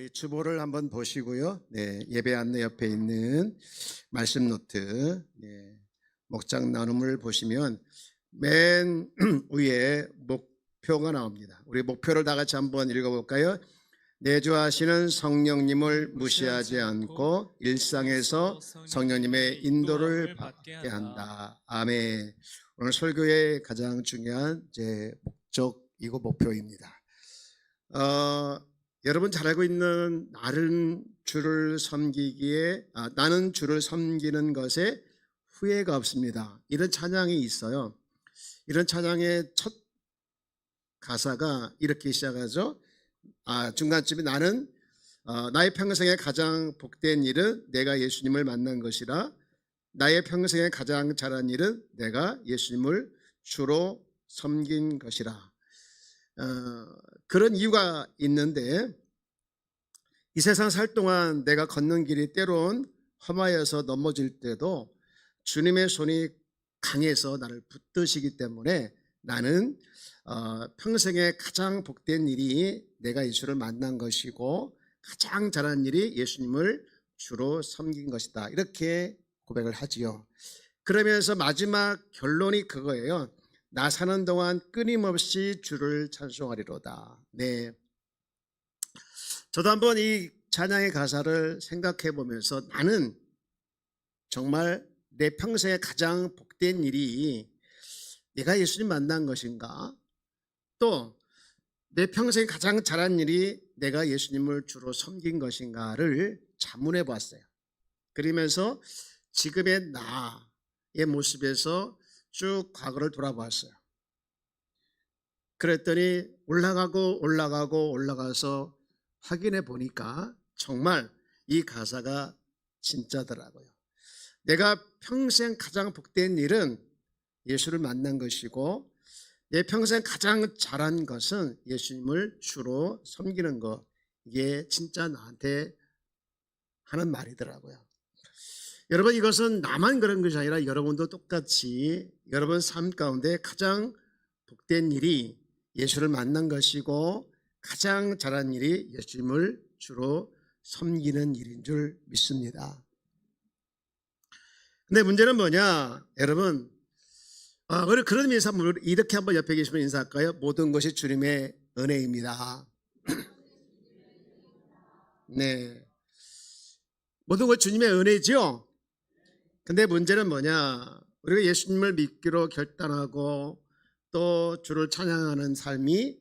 우리 주보를 한번 보시고요. 네, 예배 안내 옆에 있는 말씀 노트, 목장 나눔을 보시면 맨 위에 목표가 나옵니다. 우리 목표를 다 같이 한번 읽어볼까요? 내주하시는 성령님을 무시하지 않고 일상에서 성령님의 인도를 받게 한다. 아멘. 오늘 설교의 가장 중요한 목적이고 목표입니다. 여러분 잘 알고 있는 나는 주를 섬기는 것에 후회가 없습니다. 이런 찬양이 있어요. 이런 찬양의 첫 가사가 이렇게 시작하죠. 중간쯤에 나는 나의 평생에 가장 복된 일은 내가 예수님을 만난 것이라. 나의 평생에 가장 잘한 일은 내가 예수님을 주로 섬긴 것이라. 그런 이유가 있는데, 이 세상 살 동안 내가 걷는 길이 때론 험하여서 넘어질 때도 주님의 손이 강해서 나를 붙드시기 때문에 나는 평생에 가장 복된 일이 내가 예수를 만난 것이고 가장 잘한 일이 예수님을 주로 섬긴 것이다, 이렇게 고백을 하지요. 그러면서 마지막 결론이 그거예요. 나 사는 동안 끊임없이 주를 찬송하리로다. 네, 저도 한번 이 찬양의 가사를 생각해 보면서 나는 정말 내 평생에 가장 복된 일이 내가 예수님 만난 것인가, 또 내 평생에 가장 잘한 일이 내가 예수님을 주로 섬긴 것인가를 자문해 봤어요. 그러면서 지금의 나의 모습에서 쭉 과거를 돌아봤어요. 그랬더니 올라가서 확인해 보니까 정말 이 가사가 진짜더라고요. 내가 평생 가장 복된 일은 예수를 만난 것이고 내 평생 가장 잘한 것은 예수님을 주로 섬기는 것. 이게 진짜 나한테 하는 말이더라고요. 여러분, 이것은 나만 그런 것이 아니라 여러분도 똑같이 여러분 삶 가운데 가장 복된 일이 예수를 만난 것이고 가장 잘한 일이 예수님을 주로 섬기는 일인 줄 믿습니다. 근데 문제는 뭐냐, 여러분, 그런 인사 이렇게 한번 옆에 계시면 인사할까요? 모든 것이 주님의 은혜입니다. 네, 모든 것이 주님의 은혜죠. 근데 문제는 뭐냐, 우리가 예수님을 믿기로 결단하고 또 주를 찬양하는 삶이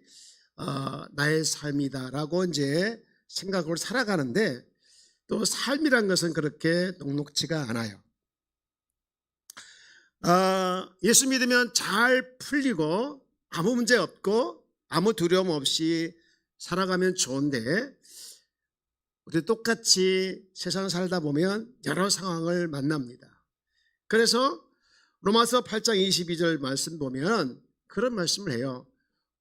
나의 삶이다라고 이제 생각으로 살아가는데, 또 삶이란 것은 그렇게 녹록지가 않아요. 예수 믿으면 잘 풀리고 아무 문제 없고 아무 두려움 없이 살아가면 좋은데, 우리 똑같이 세상 살다 보면 여러 상황을 만납니다. 그래서 로마서 8장 22절 말씀 보면 그런 말씀을 해요.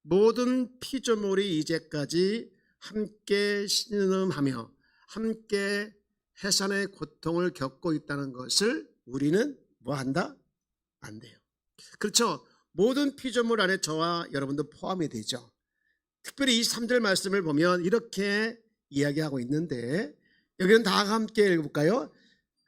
모든 피조물이 이제까지 함께 신음하며 함께 해산의 고통을 겪고 있다는 것을 우리는 뭐 한다? 안 돼요. 그렇죠? 모든 피조물 안에 저와 여러분도 포함이 되죠. 특별히 이 3절 말씀을 보면 이렇게 이야기하고 있는데, 여기는 다 함께 읽어볼까요?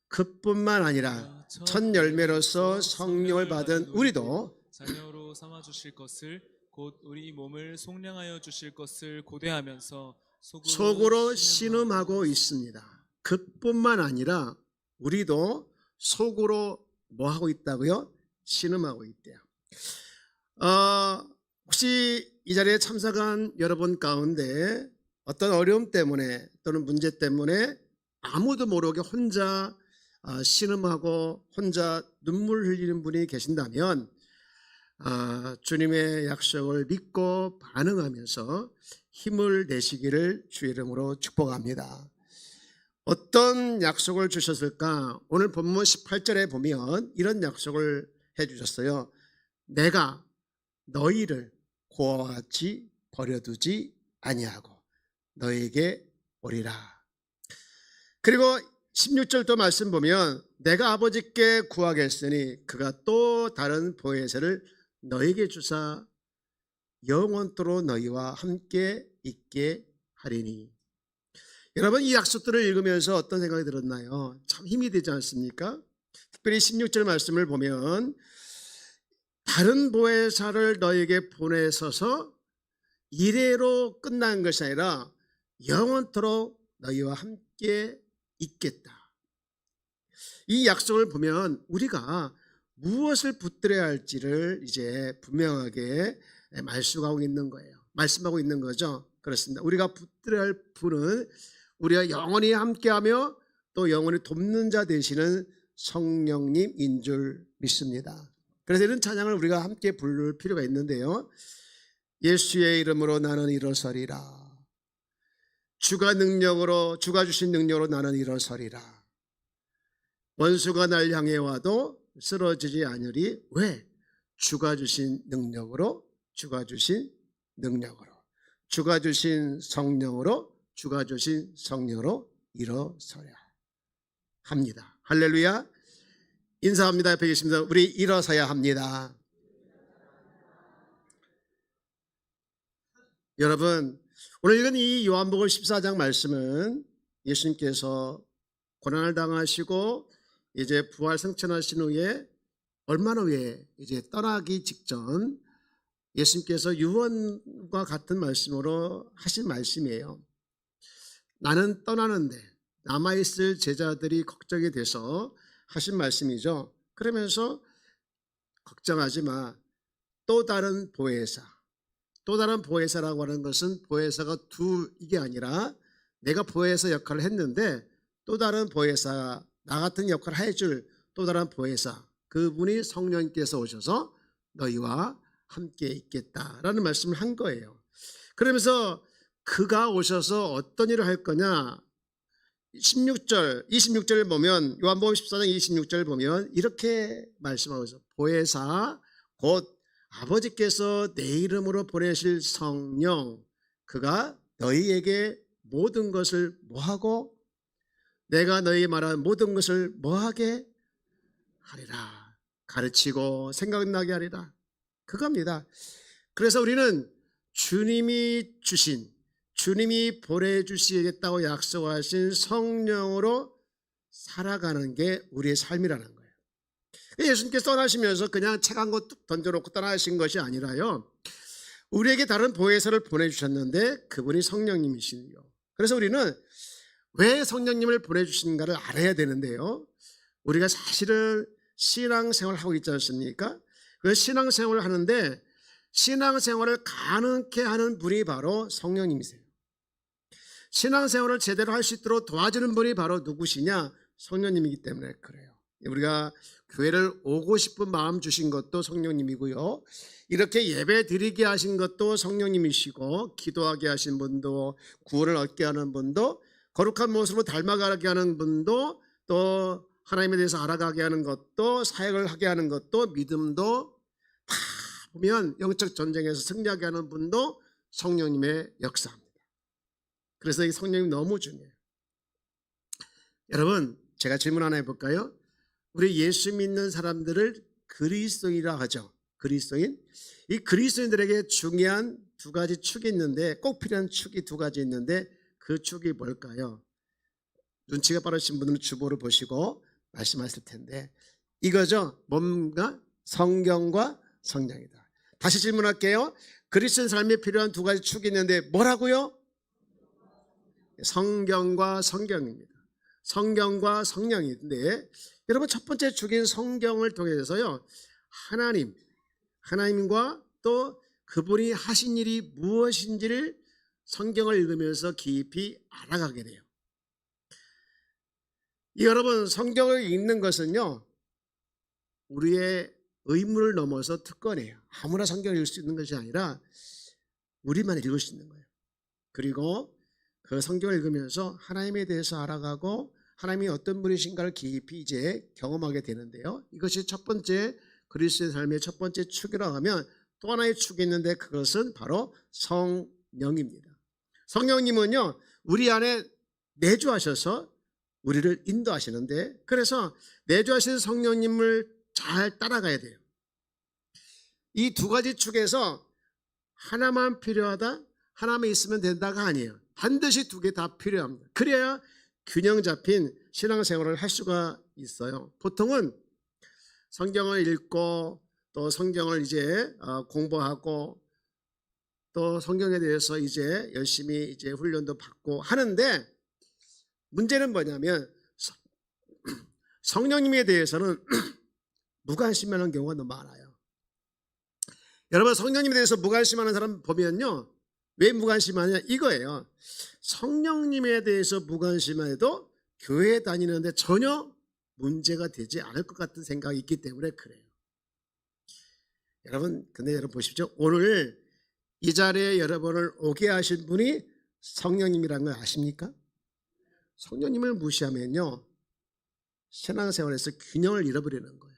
그뿐만 아니라 첫 열매로서 성령을 받은 우리도 자녀로 삼아 주실 것을, 곧 우리 몸을 속량하여 주실 것을 고대하면서 속으로 신음하고 있습니다. 그뿐만 아니라 우리도 속으로 뭐 하고 있다고요? 신음하고 있대요. 혹시 이 자리에 참석한 여러분 가운데 어떤 어려움 때문에 또는 문제 때문에 아무도 모르게 혼자 신음하고 혼자 눈물 흘리는 분이 계신다면, 주님의 약속을 믿고 반응하면서 힘을 내시기를 주의 이름으로 축복합니다. 어떤 약속을 주셨을까? 오늘 본문 18절에 보면 이런 약속을 해주셨어요. 내가 너희를 고아와 같이 버려두지 아니하고 너에게 오리라. 그리고 16절도 말씀 보면 내가 아버지께 구하겠으니 그가 또 다른 보혜사를 너에게 주사 영원토록 너희와 함께 있게 하리니. 여러분 이 약속들을 읽으면서 어떤 생각이 들었나요? 참 힘이 되지 않습니까? 특별히 16절 말씀을 보면 다른 보혜사를 너에게 보내서서 이래로 끝난 것이 아니라 영원토록 너희와 함께 있겠다. 이 약속을 보면 우리가 무엇을 붙들어야 할지를 이제 분명하게 말씀하고 있는 거예요. 말씀하고 있는 거죠. 그렇습니다. 우리가 붙들어야 할 분은 우리가 영원히 함께하며 또 영원히 돕는 자 되시는 성령님인 줄 믿습니다. 그래서 이런 찬양을 우리가 함께 부를 필요가 있는데요. 예수의 이름으로 나는 일어서리라. 주가 주신 능력으로 나는 일어서리라. 원수가 날 향해 와도 쓰러지지 않으리. 왜? 주가 주신 능력으로, 주가 주신 능력으로, 주가 주신 성령으로, 주가 주신 성령으로 일어서야 합니다. 할렐루야. 인사합니다. 옆에 계십니다. 우리 일어서야 합니다. 여러분, 오늘 읽은 이 요한복음 14장 말씀은 예수님께서 고난을 당하시고 이제 부활 승천하신 후에 얼마나 후에 이제 떠나기 직전 예수님께서 유언과 같은 말씀으로 하신 말씀이에요. 나는 떠나는데 남아있을 제자들이 걱정이 돼서 하신 말씀이죠. 그러면서 걱정하지 마. 또 다른 보혜사. 또 다른 보혜사라고 하는 것은 보혜사가 이게 아니라 내가 보혜사 역할을 했는데 또 다른 보혜사, 나 같은 역할을 해줄 또 다른 보혜사, 그분이 성령님께서 오셔서 너희와 함께 있겠다라는 말씀을 한 거예요. 그러면서 그가 오셔서 어떤 일을 할 거냐, 26절 보면 요한복음 14장 26절 보면 이렇게 말씀하고 있어요. 보혜사 곧 아버지께서 내 이름으로 보내실 성령, 그가 너희에게 모든 것을 뭐하고 내가 너희 말한 모든 것을 뭐하게 하리라. 가르치고 생각나게 하리라. 그겁니다. 그래서 우리는 주님이 보내주시겠다고 약속하신 성령으로 살아가는 게 우리의 삶이라는 거예요. 예수님께서 떠나시면서 그냥 책 한 권 뚝 던져놓고 떠나신 것이 아니라요, 우리에게 다른 보혜사를 보내주셨는데 그분이 성령님이시요. 그래서 우리는 왜 성령님을 보내주신가를 알아야 되는데요, 우리가 사실은 신앙생활을 하고 있지 않습니까? 그 신앙생활을 하는데 신앙생활을 가능케 하는 분이 바로 성령님이세요. 신앙생활을 제대로 할 수 있도록 도와주는 분이 바로 누구시냐? 성령님이기 때문에 그래요. 우리가 교회를 오고 싶은 마음 주신 것도 성령님이고요, 이렇게 예배 드리게 하신 것도 성령님이시고, 기도하게 하신 분도, 구원을 얻게 하는 분도, 거룩한 모습으로 닮아가게 하는 분도, 또 하나님에 대해서 알아가게 하는 것도, 사역을 하게 하는 것도, 믿음도, 다 보면 영적 전쟁에서 승리하게 하는 분도 성령님의 역사입니다. 그래서 이 성령이 너무 중요해요. 여러분, 제가 질문 하나 해볼까요? 우리 예수 믿는 사람들을 그리스도인이라 하죠. 그리스도인. 이 그리스도인들에게 중요한 두 가지 축이 있는데, 꼭 필요한 축이 두 가지 있는데, 그 축이 뭘까요? 눈치가 빠르신 분들은 주보를 보시고 말씀하실 텐데, 이거죠. 뭔가 성경과 성령이다. 다시 질문할게요. 그리스도인 삶에 필요한 두 가지 축이 있는데 뭐라고요? 성경과 성경입니다. 성경과 성령인데, 여러분 첫 번째 축인 성경을 통해서요, 하나님과 또 그분이 하신 일이 무엇인지를 성경을 읽으면서 깊이 알아가게 돼요. 여러분, 성경을 읽는 것은요, 우리의 의무를 넘어서 특권이에요. 아무나 성경을 읽을 수 있는 것이 아니라 우리만 읽을 수 있는 거예요. 그리고 그 성경을 읽으면서 하나님에 대해서 알아가고 하나님이 어떤 분이신가를 깊이 이제 경험하게 되는데요, 이것이 첫 번째 그리스도의 삶의 첫 번째 축이라고 하면, 또 하나의 축이 있는데 그것은 바로 성령입니다. 성령님은요, 우리 안에 내주하셔서 우리를 인도하시는데, 그래서 내주하신 성령님을 잘 따라가야 돼요. 이 두 가지 축에서 하나만 필요하다, 하나만 있으면 된다가 아니에요. 반드시 두 개 다 필요합니다. 그래야 균형 잡힌 신앙생활을 할 수가 있어요. 보통은 성경을 읽고 또 성경을 이제 공부하고 또 성경에 대해서 이제 열심히 이제 훈련도 받고 하는데 문제는 뭐냐면 성령님에 대해서는 무관심하는 경우가 너무 많아요. 여러분 성령님에 대해서 무관심하는 사람 보면요. 왜 무관심하냐 이거예요. 성령님에 대해서 무관심해도 교회 다니는데 전혀 문제가 되지 않을 것 같은 생각이 있기 때문에 그래요. 근데 여러분 보십시오. 오늘 이 자리에 여러분을 오게 하신 분이 성령님이라는 걸 아십니까? 성령님을 무시하면요. 신앙생활에서 균형을 잃어버리는 거예요.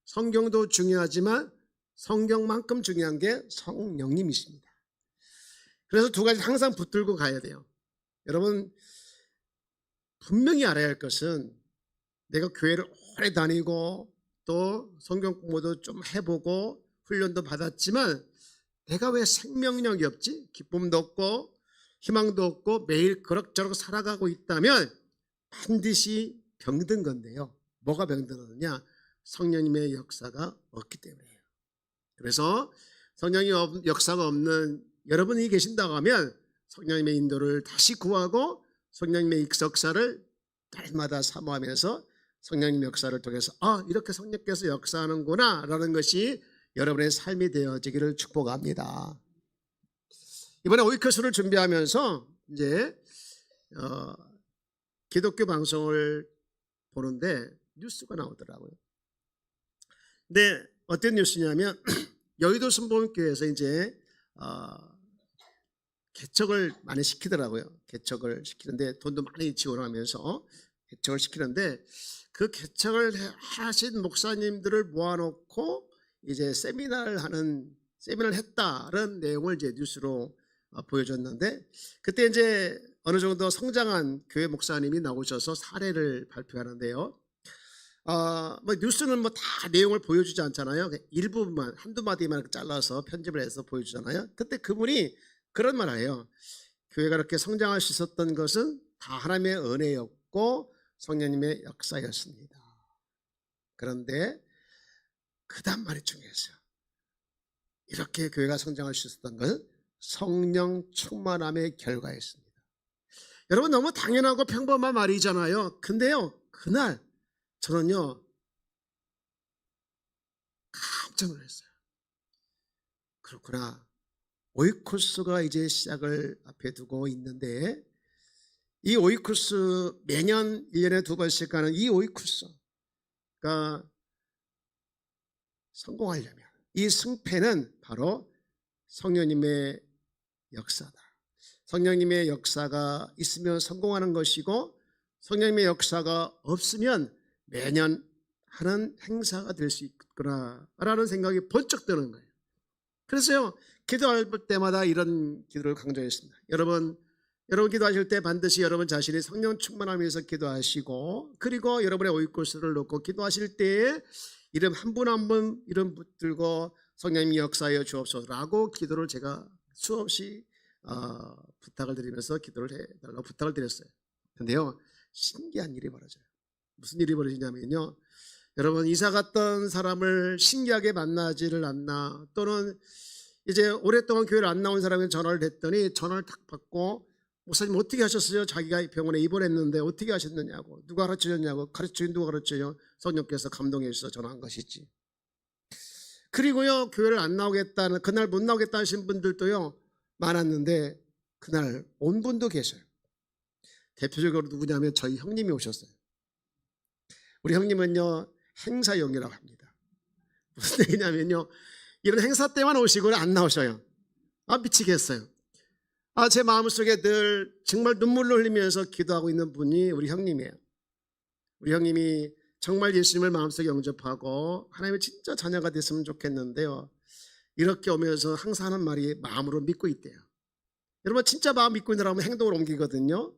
성경도 중요하지만 성경만큼 중요한 게 성령님이십니다. 그래서 두 가지 항상 붙들고 가야 돼요. 여러분 분명히 알아야 할 것은 내가 교회를 오래 다니고 또 성경 공부도 좀 해보고 훈련도 받았지만 내가 왜 생명력이 없지? 기쁨도 없고 희망도 없고 매일 그럭저럭 살아가고 있다면 반드시 병든 건데요. 뭐가 병드느냐? 성령님의 역사가 없기 때문이에요. 그래서 성령의 역사가 없는 여러분이 계신다고 하면 성령님의 인도를 다시 구하고 성령님의 역사를 날마다 사모하면서 성령님의 역사를 통해서 이렇게 성령께서 역사하는구나 라는 것이 여러분의 삶이 되어지기를 축복합니다. 이번에 오이커스를 준비하면서 이제 기독교 방송을 보는데 뉴스가 나오더라고요. 근데 어떤 뉴스냐면 여의도 순복음교회에서 이제 개척을 많이 시키더라고요. 개척을 시키는데 돈도 많이 지원하면서 개척을 시키는데 그 개척을 하신 목사님들을 모아놓고 이제 세미나를 했다는 내용을 이제 뉴스로 보여줬는데 그때 이제 어느 정도 성장한 교회 목사님이 나오셔서 사례를 발표하는데요. 뭐 뉴스는 뭐 다 내용을 보여주지 않잖아요. 일부분만 한두 마디만 잘라서 편집을 해서 보여주잖아요. 그때 그분이 그런 말을 해요. 교회가 그렇게 성장할 수 있었던 것은 다 하나님의 은혜였고 성령님의 역사였습니다. 그런데 그 다음 말이 중요했어요. 이렇게 교회가 성장할 수 있었던 것은 성령 충만함의 결과였습니다. 여러분 너무 당연하고 평범한 말이잖아요. 근데요 그날 저는요 깜짝 놀랐어요. 그렇구나. 오이쿠스가 이제 시작을 앞에 두고 있는데 이 오이쿠스 매년 1년에 2번씩 가는 이 오이쿠스가 성공하려면 이 승패는 바로 성령님의 역사다. 성령님의 역사가 있으면 성공하는 것이고 성령님의 역사가 없으면 매년 하는 행사가 될 수 있구나라는 생각이 번쩍 드는 거예요. 그래서요 기도할 때마다 이런 기도를 강조했습니다. 여러분 기도하실 때 반드시 여러분 자신이 성령 충만하면서 기도하시고 그리고 여러분의 오이코스를 놓고 기도하실 때에 이름 한 분 한 분 이름 붙들고 성령님이 역사하여 주옵소서라고 기도를 제가 수없이 부탁을 드리면서 기도를 해달라고 부탁을 드렸어요. 근데요 신기한 일이 벌어져요. 무슨 일이 벌어지냐면요 여러분 이사 갔던 사람을 신기하게 만나지를 않나 또는 이제 오랫동안 교회를 안 나온 사람이 전화를 했더니 전화를 탁 받고 목사님 어떻게 하셨어요? 자기가 병원에 입원했는데 어떻게 하셨느냐고 누가 가르쳐줬냐고 가르쳐준 누가 가르쳐요? 성령께서 감동해 주셔서 전화한 것이지. 그리고요 교회를 안 나오겠다는 그날 못 나오겠다 하신 분들도요 많았는데 그날 온 분도 계셔요. 대표적으로 누구냐면 저희 형님이 오셨어요. 우리 형님은요 행사용이라고 합니다. 무슨 얘기냐면요 이런 행사 때만 오시고 안 나오셔요. 미치겠어요. 제 마음속에 늘 정말 눈물을 흘리면서 기도하고 있는 분이 우리 형님이에요. 우리 형님이 정말 예수님을 마음속에 영접하고 하나님의 진짜 자녀가 됐으면 좋겠는데요. 이렇게 오면서 항상 하는 말이 마음으로 믿고 있대요. 여러분 진짜 마음 믿고 있는 사람은 행동을 옮기거든요.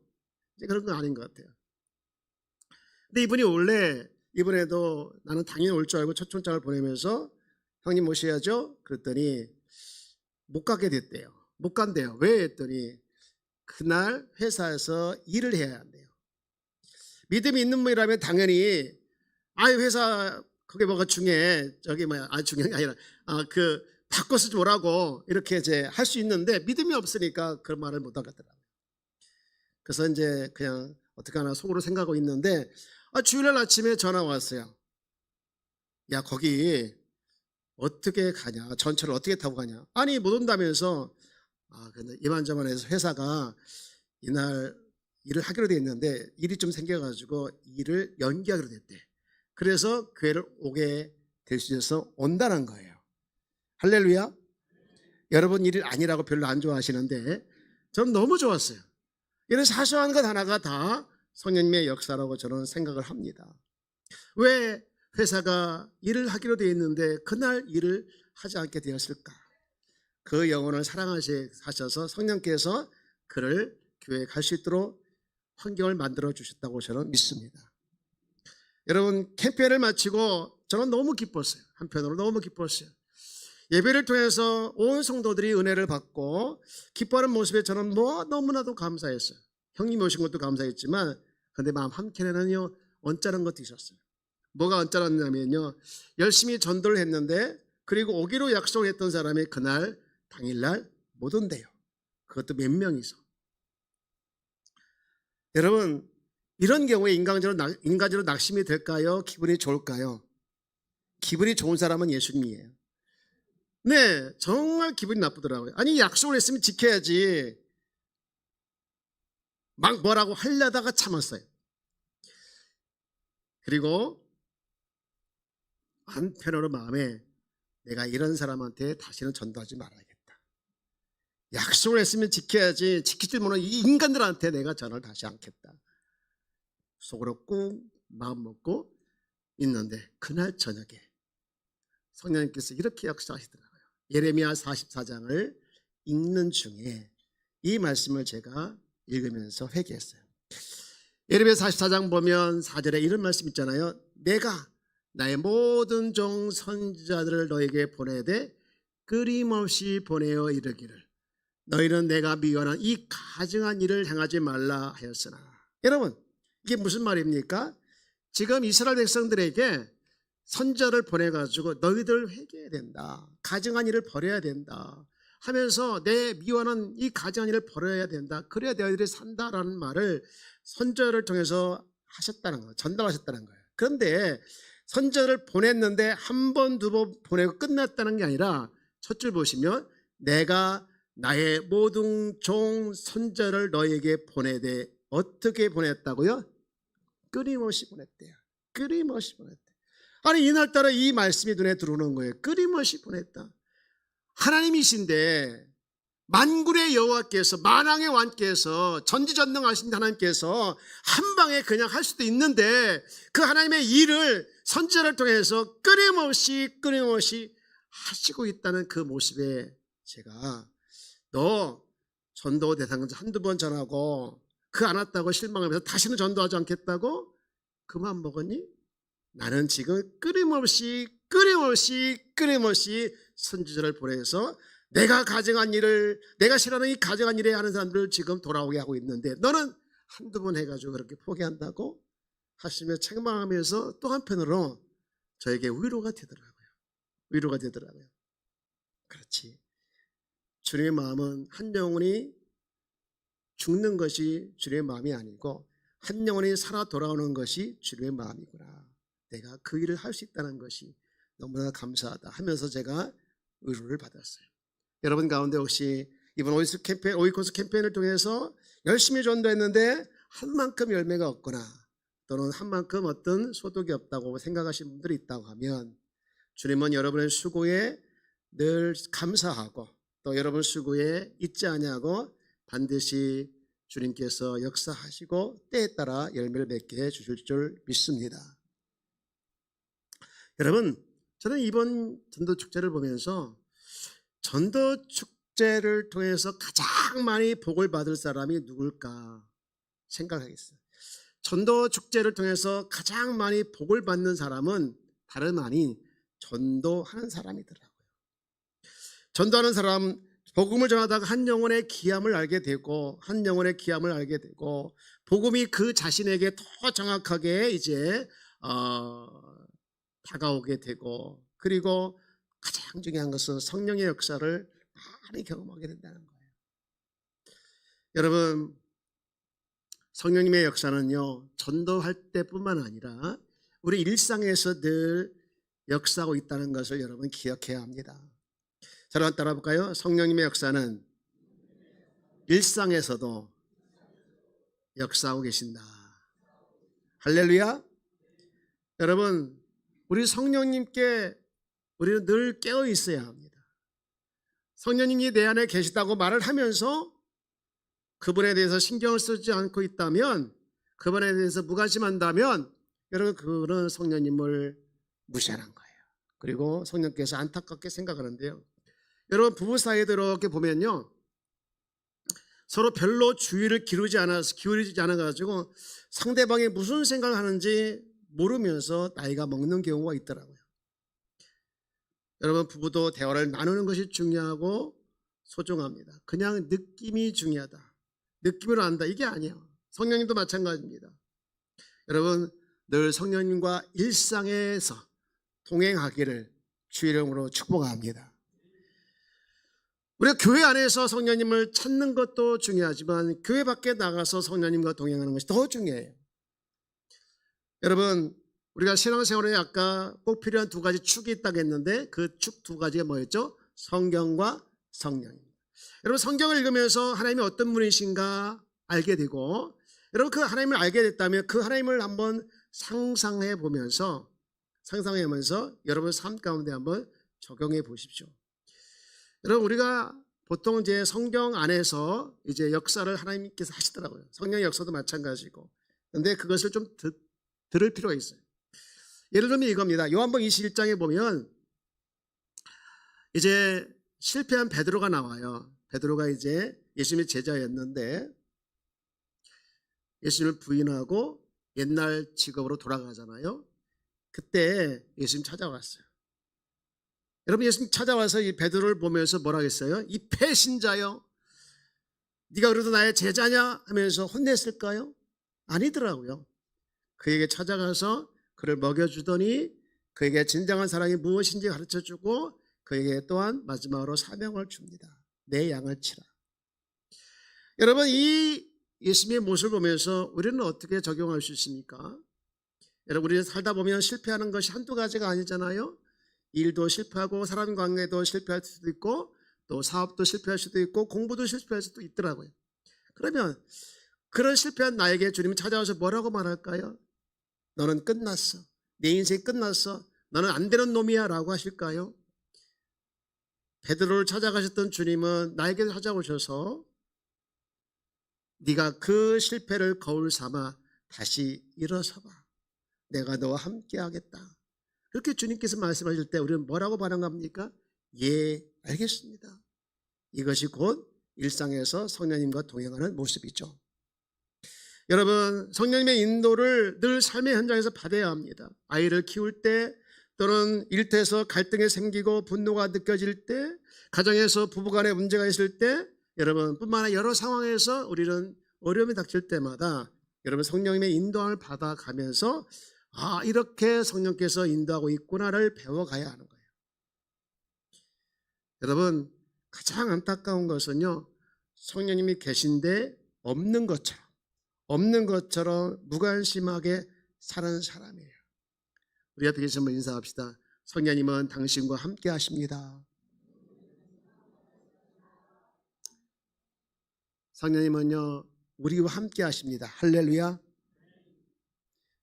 이제 그런 건 아닌 것 같아요. 근데 이분이 원래 이번에도 나는 당연히 올 줄 알고 첫 초장을 보내면서 형님 모셔야죠. 그랬더니 못 가게 됐대요. 못 간대요. 왜 했더니 그날 회사에서 일을 해야 한대요. 믿음이 있는 분이라면 당연히 회사 그게 뭐가 중요해, 저기 뭐야, 중요한 게 아니라 그 바꿔서 오라고 이렇게 이제 할 수 있는데, 믿음이 없으니까 그런 말을 못 하겠더라고요. 그래서 이제 그냥 어떻게 하나 속으로 생각하고 있는데, 주일날 아침에 전화 왔어요. 야, 거기 어떻게 가냐, 전철을 어떻게 타고 가냐. 아니 못 온다면서. 근데 이만저만 해서 회사가 이날 일을 하기로 돼 있는데 일이 좀 생겨가지고 일을 연기하기로 됐대. 그래서 교회를 오게 될 수 있어서 온다는 거예요. 할렐루야. 여러분 일 아니라고 별로 안 좋아하시는데 저는 너무 좋았어요. 이런 사소한 것 하나가 다 성령님의 역사라고 저는 생각을 합니다. 왜 회사가 일을 하기로 되어 있는데 그날 일을 하지 않게 되었을까? 그 영혼을 사랑하셔서 성령께서 그를 교회에 갈 수 있도록 환경을 만들어 주셨다고 저는 믿습니다. 여러분, 캠페인을 마치고 저는 너무 기뻤어요. 한편으로 너무 기뻤어요. 예배를 통해서 온 성도들이 은혜를 받고 기뻐하는 모습에 저는 너무나도 감사했어요. 형님이 오신 것도 감사했지만, 근데 마음 한켠에는요, 언짢은 것도 있었어요. 뭐가 언짢았냐면요, 열심히 전도를 했는데, 그리고 오기로 약속을 했던 사람이 그날 당일날 못 온대요. 그것도 몇 명이서. 여러분, 이런 경우에 인간적으로 낙심이 될까요? 기분이 좋을까요? 기분이 좋은 사람은 예수님이에요. 네, 정말 기분이 나쁘더라고요. 아니, 약속을 했으면 지켜야지. 막 뭐라고 하려다가 참았어요. 그리고 한편으로 마음에, 내가 이런 사람한테 다시는 전도하지 말아야겠다. 약속을 했으면 지켜야지, 지키지 못하는 이 인간들한테 내가 전화를 다시 않겠다. 속으로 꾹 마음 먹고 있는데, 그날 저녁에 성령님께서 이렇게 역사하시더라고요. 예레미야 44장을 읽는 중에 이 말씀을 제가 읽으면서 회개했어요. 예레미야 44장 보면 4절에 이런 말씀 있잖아요. 내가 나의 모든 종 선지자들을 너에게 보내되 끊임없이 보내어 이르기를, 너희는 내가 미워하는 이 가증한 일을 행하지 말라 하였으나. 여러분, 이게 무슨 말입니까? 지금 이스라엘 백성들에게 선지자를 보내가지고 너희들 회개해야 된다, 가증한 일을 버려야 된다 하면서, 내 미워하는 이 가증한 일을 버려야 된다, 그래야 너희들이 산다라는 말을 선지자를 통해서 하셨다는 거예요. 전달하셨다는 거예요. 그런데 선지자를 보냈는데 한 번, 두 번 보내고 끝났다는 게 아니라, 첫 줄 보시면 내가 나의 모든 종 선지자를 너에게 보내되, 어떻게 보냈다고요? 끊임없이 보냈대요. 끊임없이 보냈대. 아니, 이날따라 이 말씀이 눈에 들어오는 거예요. 끊임없이 보냈다. 하나님이신데, 만군의 여호와께서, 만왕의 왕께서, 전지전능하신 하나님께서 한 방에 그냥 할 수도 있는데, 그 하나님의 일을 선지자를 통해서 끊임없이 하시고 있다는 그 모습에 제가, 너 전도 대상자 한두 번 전하고 그 안 왔다고 실망하면서 다시는 전도하지 않겠다고 그만 먹었니? 나는 지금 끊임없이 선지자를 보내서 내가 가정한 일을, 내가 싫어하는 이 가정한 일에 하는 사람들을 지금 돌아오게 하고 있는데, 너는 한두 번 해가지고 그렇게 포기한다고 하시며 책망하면서, 또 한편으로 저에게 위로가 되더라고요. 그렇지. 주님의 마음은 한 영혼이 죽는 것이 주님의 마음이 아니고, 한 영혼이 살아 돌아오는 것이 주님의 마음이구나. 내가 그 일을 할 수 있다는 것이 너무나 감사하다 하면서 제가 위로를 받았어요. 여러분 가운데 혹시 이번 오이코스 캠페인을 통해서 열심히 전도했는데 한 만큼 열매가 없거나, 또는 한 만큼 어떤 소득이 없다고 생각하시는 분들이 있다고 하면, 주님은 여러분의 수고에 늘 감사하고, 또 여러분 수고에 잊지 아니하고 반드시 주님께서 역사하시고 때에 따라 열매를 맺게 해주실 줄 믿습니다. 여러분, 저는 이번 전도축제를 보면서 전도축제를 통해서 가장 많이 복을 받을 사람이 누굴까 생각하겠어요. 전도축제를 통해서 가장 많이 복을 받는 사람은 다름 아닌 전도하는 사람이더라고요. 전도하는 사람, 복음을 전하다가 한 영혼의 귀함을 알게 되고 복음이 그 자신에게 더 정확하게 이제 다가오게 되고, 그리고 가장 중요한 것은 성령의 역사를 많이 경험하게 된다는 거예요. 여러분, 성령님의 역사는요, 전도할 때뿐만 아니라 우리 일상에서 늘 역사하고 있다는 것을 여러분 기억해야 합니다. 자, 따라 볼까요? 성령님의 역사는 일상에서도 역사하고 계신다. 할렐루야. 여러분, 우리 성령님께 우리는 늘 깨어 있어야 합니다. 성령님이 내 안에 계시다고 말을 하면서 그분에 대해서 신경을 쓰지 않고 있다면, 그분에 대해서 무관심한다면, 여러분, 그거는 성령님을 무시하는 거예요. 그리고 성령께서 안타깝게 생각하는데요, 여러분, 부부 사이에 이렇게 보면요, 서로 별로 주의를 기울이지 않아가지고 상대방이 무슨 생각을 하는지 모르면서 나이가 먹는 경우가 있더라고요. 여러분, 부부도 대화를 나누는 것이 중요하고 소중합니다. 그냥 느낌이 중요하다, 느낌으로 안다, 이게 아니에요. 성령님도 마찬가지입니다. 여러분, 늘 성령님과 일상에서 동행하기를 주의 이름으로 축복합니다. 우리가 교회 안에서 성령님을 찾는 것도 중요하지만 교회 밖에 나가서 성령님과 동행하는 것이 더 중요해요. 여러분, 우리가 신앙생활에 아까 꼭 필요한 두 가지 축이 있다고 했는데 그 축 두 가지가 뭐였죠? 성경과 성령입니다. 여러분, 성경을 읽으면서 하나님이 어떤 분이신가 알게 되고, 여러분, 그 하나님을 알게 됐다면 그 하나님을 한번 상상해 보면서 여러분 삶 가운데 한번 적용해 보십시오. 여러분, 우리가 보통 이제 성경 안에서 이제 역사를 하나님께서 하시더라고요. 성령의 역사도 마찬가지고. 그런데 그것을 좀 들을 필요가 있어요. 예를 들면 이겁니다. 요한복음 21장에 보면 이제 실패한 베드로가 나와요. 베드로가 이제 예수님의 제자였는데 예수님을 부인하고 옛날 직업으로 돌아가잖아요. 그때 예수님 찾아왔어요. 여러분, 예수님 찾아와서 이 베드로를 보면서 뭐라 했어요? 이 배신자여, 네가 그래도 나의 제자냐 하면서 혼냈을까요? 아니더라고요. 그에게 찾아가서 그를 먹여주더니 그에게 진정한 사랑이 무엇인지 가르쳐주고 그에게 또한 마지막으로 사명을 줍니다. 내 양을 치라. 여러분, 이 예수님의 모습을 보면서 우리는 어떻게 적용할 수 있습니까? 여러분, 우리는 살다 보면 실패하는 것이 한두 가지가 아니잖아요. 일도 실패하고 사람 관계도 실패할 수도 있고 또 사업도 실패할 수도 있고 공부도 실패할 수도 있더라고요. 그러면 그런 실패한 나에게 주님이 찾아와서 뭐라고 말할까요? 너는 끝났어. 내 인생이 끝났어. 너는 안 되는 놈이야 라고 하실까요? 베드로를 찾아가셨던 주님은 나에게 찾아오셔서 네가 그 실패를 거울 삼아 다시 일어서봐. 내가 너와 함께 하겠다. 그렇게 주님께서 말씀하실 때 우리는 뭐라고 반응합니까? 예, 알겠습니다. 이것이 곧 일상에서 성령님과 동행하는 모습이죠. 여러분, 성령님의 인도를 늘 삶의 현장에서 받아야 합니다. 아이를 키울 때 또는 일터에서 갈등이 생기고 분노가 느껴질 때, 가정에서 부부간에 문제가 있을 때, 여러분 뿐만 아니라 여러 상황에서 우리는 어려움이 닥칠 때마다 여러분 성령님의 인도함을 받아가면서 이렇게 성령께서 인도하고 있구나를 배워가야 하는 거예요. 여러분, 가장 안타까운 것은요, 성령님이 계신데 없는 것처럼 무관심하게 사는 사람이에요. 우리 앞에 계신 분 인사합시다. 성령님은 당신과 함께 하십니다. 성령님은요, 우리와 함께 하십니다. 할렐루야.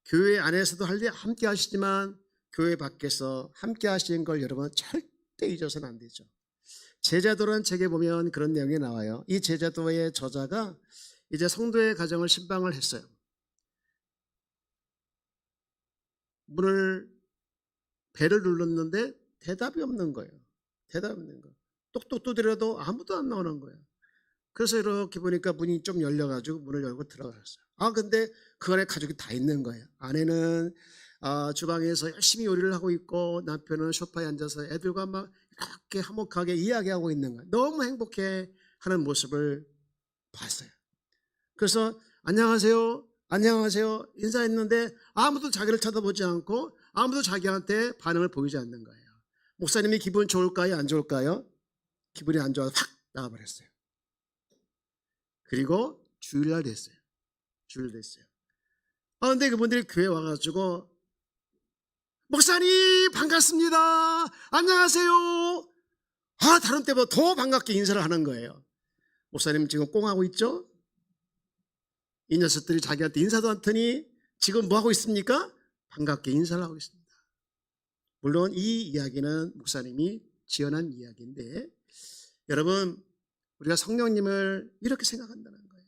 교회 안에서도 함께 하시지만 교회 밖에서 함께 하시는 걸 여러분 절대 잊어서는 안 되죠. 제자도라는 책에 보면 그런 내용이 나와요. 이 제자도의 저자가 이제 성도의 가정을 신방을 했어요. 배를 눌렀는데 대답이 없는 거예요. 똑똑 두드려도 아무도 안 나오는 거예요. 그래서 이렇게 보니까 문이 좀 열려가지고 문을 열고 들어갔어요. 근데 그 안에 가족이 다 있는 거예요. 아내는 주방에서 열심히 요리를 하고 있고 남편은 소파에 앉아서 애들과 막 그렇게 화목하게 이야기하고 있는 거예요. 너무 행복해 하는 모습을 봤어요. 그래서 안녕하세요, 안녕하세요 인사했는데 아무도 자기를 쳐다보지 않고 아무도 자기한테 반응을 보이지 않는 거예요. 목사님이 기분 좋을까요, 안 좋을까요? 기분이 안 좋아서 확 나가버렸어요. 그리고 주일날 됐어요. 주일 됐어요. 근데 그분들이 교회 와가지고 목사님 반갑습니다, 안녕하세요, 다른 때보다 더 반갑게 인사를 하는 거예요. 목사님 지금 꽁하고 있죠? 이 녀석들이 자기한테 인사도 않더니 지금 뭐하고 있습니까? 반갑게 인사를 하고 있습니다. 물론 이 이야기는 목사님이 지어낸 이야기인데, 여러분 우리가 성령님을 이렇게 생각한다는 거예요.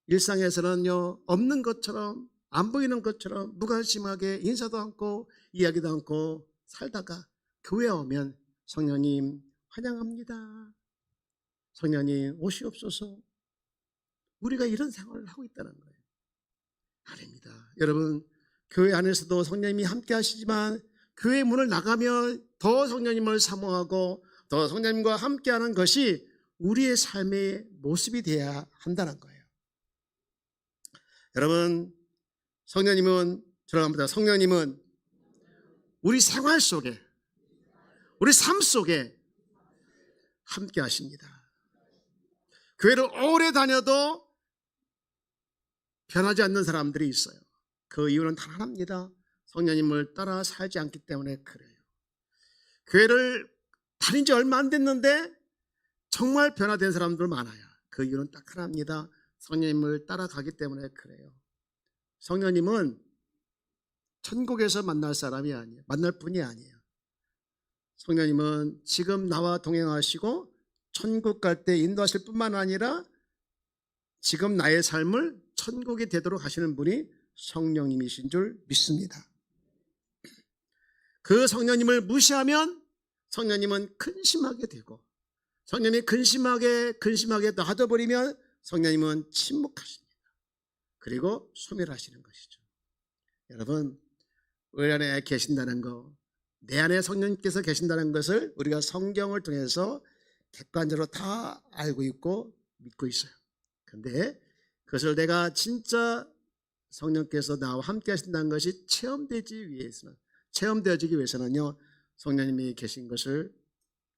일상에서는요, 없는 것처럼 안 보이는 것처럼 무관심하게 인사도 않고 이야기도 않고 살다가 교회에 오면 성령님 환영합니다, 성령님 오시옵소서, 우리가 이런 생활을 하고 있다는 거예요. 아닙니다. 여러분, 교회 안에서도 성령님이 함께 하시지만 교회 문을 나가면 더 성령님을 사모하고 더 성령님과 함께하는 것이 우리의 삶의 모습이 되어야 한다는 거예요. 여러분, 성령님은 들어갑니다. 성령님은 우리 생활 속에, 우리 삶 속에 함께 하십니다. 교회를 오래 다녀도 변하지 않는 사람들이 있어요. 그 이유는 단 하나입니다. 성령님을 따라 살지 않기 때문에 그래요. 교회를 다닌 지 얼마 안 됐는데 정말 변화된 사람들 많아요. 그 이유는 딱 하나입니다. 성령님을 따라가기 때문에 그래요. 성령님은 천국에서 만날 사람이 아니에요. 만날 분이 아니에요. 성령님은 지금 나와 동행하시고 천국 갈 때 인도하실 뿐만 아니라 지금 나의 삶을 천국이 되도록 하시는 분이 성령님이신 줄 믿습니다. 그 성령님을 무시하면 성령님은 근심하게 되고, 성령님이 근심하게 놔둬버리면 성령님은 침묵하십니다. 그리고 소멸하시는 것이죠. 여러분, 우리 안에 계신다는 거, 내 안에 성령님께서 계신다는 것을 우리가 성경을 통해서 객관적으로 다 알고 있고 믿고 있어요. 그런데 그것을 내가 진짜 성령께서 나와 함께 하신다는 것이 체험되어지기 위해서는요, 성령님이 계신 것을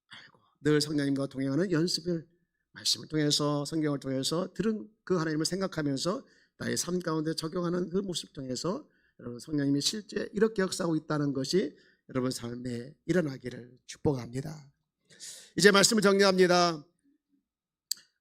알고 늘 성령님과 동행하는 연습을, 말씀을 통해서 성경을 통해서 들은 그 하나님을 생각하면서 나의 삶 가운데 적용하는 그 모습을 통해서 여러분, 성령님이 실제 이렇게 역사하고 있다는 것이 여러분 삶에 일어나기를 축복합니다. 이제 말씀을 정리합니다.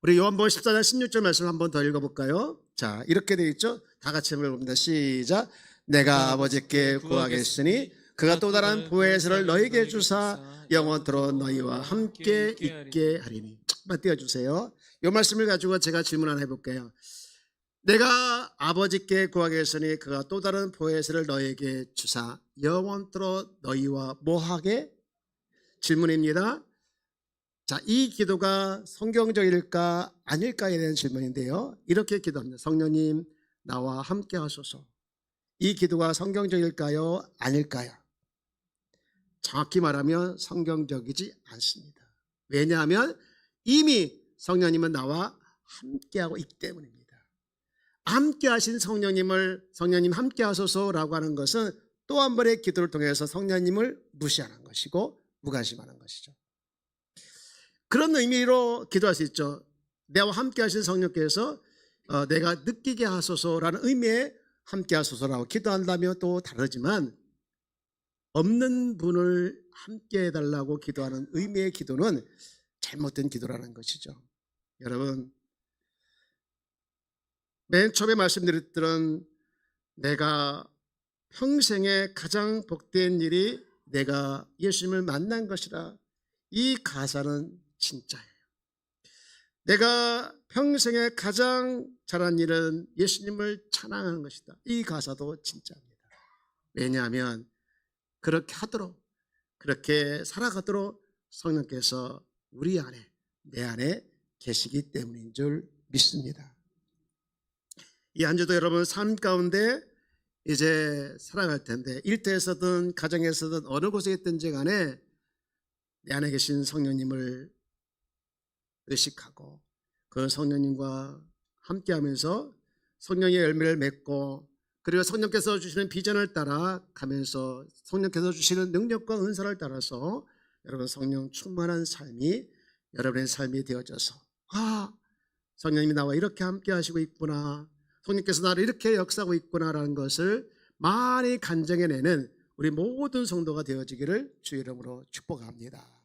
우리 요한복음 14장 16절 말씀을 한번 더 읽어볼까요? 자, 이렇게 되어 있죠? 다 같이 읽어봅니다. 시작. 내가 아버지께 구하겠으니 그가 또 다른 보혜사를 너희에게 주사 영원토록 너희와 함께 있게 하리니. 잠깐만 띄워주세요. 이 말씀을 가지고 제가 질문 하나 해볼게요. 내가 아버지께 구하겠으니 그가 또 다른 보혜사를 너희에게 주사 영원토록 너희와 뭐하게? 질문입니다. 자, 이 기도가 성경적일까 아닐까에 대한 질문인데요, 이렇게 기도합니다. 성령님 나와 함께 하소서. 이 기도가 성경적일까요 아닐까요? 정확히 말하면 성경적이지 않습니다. 왜냐하면 이미 성령님은 나와 함께하고 있기 때문입니다. 함께 하신 성령님 함께 하소서라고 하는 것은 또 한 번의 기도를 통해서 성령님을 무시하는 것이고 무관심하는 것이죠. 그런 의미로 기도할 수 있죠. 내와 함께 하신 성령께서 내가 느끼게 하소서라는 의미의 함께 하소서라고 기도한다면 또 다르지만, 없는 분을 함께 해달라고 기도하는 의미의 기도는 잘못된 기도라는 것이죠. 여러분, 맨 처음에 말씀드렸던 내가 평생에 가장 복된 일이 내가 예수님을 만난 것이라, 이 가사는 진짜예요. 내가 평생에 가장 잘한 일은 예수님을 찬양하는 것이다. 이 가사도 진짜입니다. 왜냐하면 그렇게 하도록, 그렇게 살아가도록 성령께서 우리 안에, 내 안에 계시기 때문인 줄 믿습니다. 이 한 주도 여러분 삶 가운데 이제 살아갈 텐데, 일터에서든 가정에서든 어느 곳에 있든지 간에 내 안에 계신 성령님을 의식하고 그 성령님과 함께하면서 성령의 열매를 맺고, 그리고 성령께서 주시는 비전을 따라 가면서 성령께서 주시는 능력과 은사를 따라서 여러분 성령 충만한 삶이 여러분의 삶이 되어져서, 아, 성령님이 나와 이렇게 함께 하시고 있구나, 성령께서 나를 이렇게 역사하고 있구나라는 것을 많이 간증해내는 우리 모든 성도가 되어지기를 주의 이름으로 축복합니다.